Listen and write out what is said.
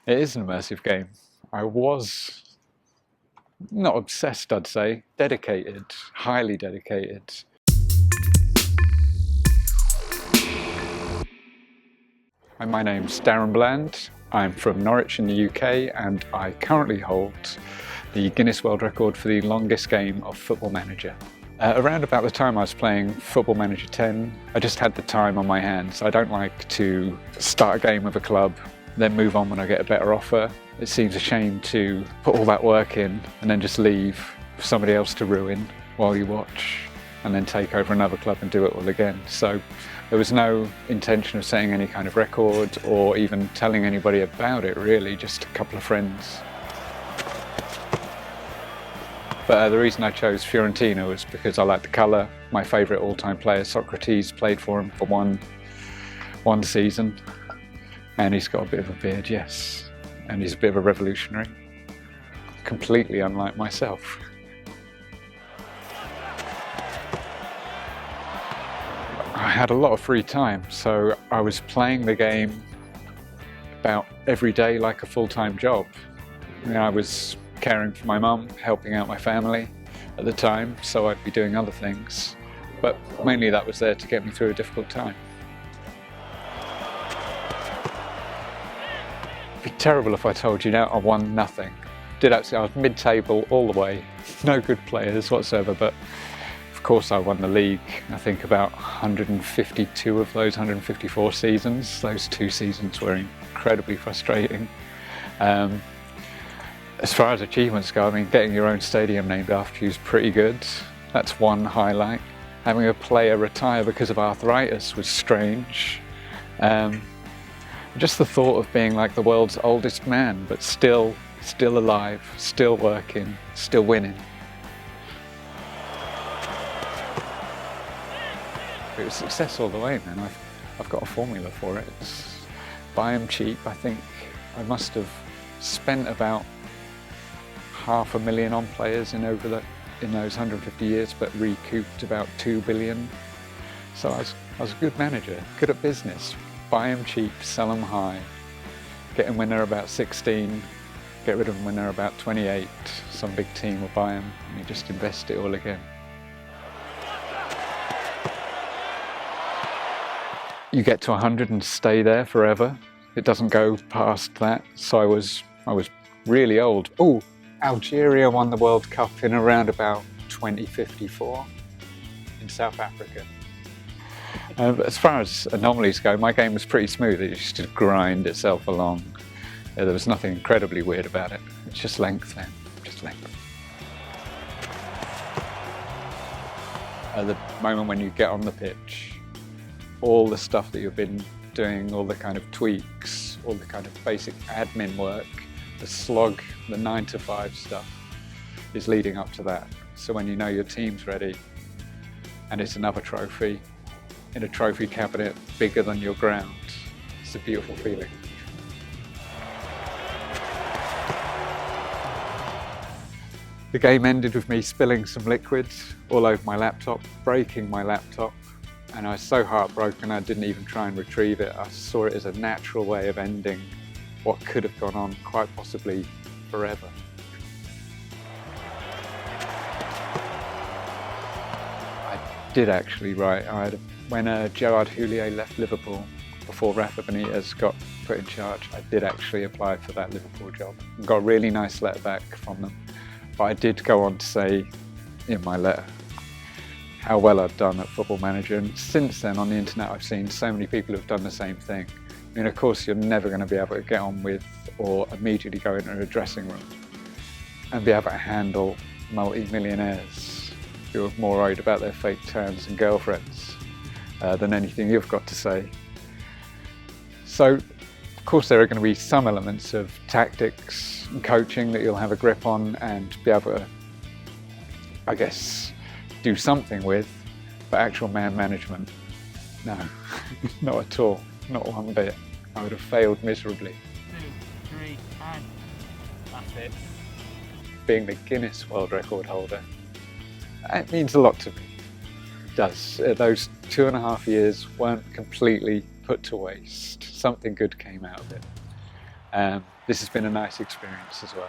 It is an immersive game. I was not obsessed, I'd say, dedicated, highly dedicated. My name's Darren Bland. I'm from Norwich in the UK and I currently hold the Guinness World Record for the longest game of Football Manager. Around about the time I was playing Football Manager 10, I just had the time on my hands. I don't like to start a game with a club, then move on when I get a better offer. It seems a shame to put all that work in and then just leave for somebody else to ruin while you watch and then take over another club and do it all again. So there was no intention of setting any kind of record or even telling anybody about it really, just a couple of friends. But the reason I chose Fiorentina was because I like the colour. My favourite all-time player, Socrates, played for him for one season. And he's got a bit of a beard, yes. And he's a bit of a revolutionary. Completely unlike myself. I had a lot of free time, so I was playing the game about every day like a full-time job. I was caring for my mum, helping out my family at the time, so I'd be doing other things. But mainly that was there to get me through a difficult time. It'd be terrible if I told you now I won nothing. I was mid-table all the way, no good players whatsoever, but of course I won the league, I think about 152 of those 154 seasons. Those 2 seasons were incredibly frustrating. As far as achievements go, I mean, getting your own stadium named after you is pretty good. That's one highlight. Having a player retire because of arthritis was strange. Just the thought of being like the world's oldest man, but still alive, still working, still winning. It was success all the way, man. I've got a formula for it. It's buy them cheap. I think I must have spent about $500,000 on players in those 150 years, but recouped about 2 billion. So I was a good manager, good at business. Buy them cheap, sell them high, get them when they're about 16, get rid of them when they're about 28. Some big team will buy them and you just invest it all again. You get to 100 and stay there forever. It doesn't go past that. So I was really old. Oh, Algeria won the World Cup in around about 2054 in South Africa. But as far as anomalies go, my game was pretty smooth. It used to grind itself along. There was nothing incredibly weird about it. It's just length then, just length. At the moment when you get on the pitch, all the stuff that you've been doing, all the kind of tweaks, all the kind of basic admin work, the slog, the 9-to-5 stuff is leading up to that. So when you know your team's ready and it's another trophy in a trophy cabinet bigger than your ground, it's a beautiful feeling. The game ended with me spilling some liquid all over my laptop, breaking my laptop, and I was so heartbroken I didn't even try and retrieve it. I saw it as a natural way of ending what could have gone on quite possibly forever. I did actually write. When Gerard Houllier left Liverpool, before Rafa Benitez got put in charge, I did actually apply for that Liverpool job and got a really nice letter back from them. But I did go on to say in my letter how well I'd done at Football Manager, and since then on the internet I've seen so many people who've done the same thing. I mean, of course you're never going to be able to get on with or immediately go into a dressing room and be able to handle multi-millionaires who are more worried about their fake tans and girlfriends than anything you've got to say. So, of course there are going to be some elements of tactics and coaching that you'll have a grip on and be able to, I guess, do something with, but actual man management, no, not at all, not one bit. I would have failed miserably. 2, 3, and that's it. Being the Guinness World Record holder, it means a lot to me. It does. Those 2.5 years weren't completely put to waste. Something good came out of it. This has been a nice experience as well.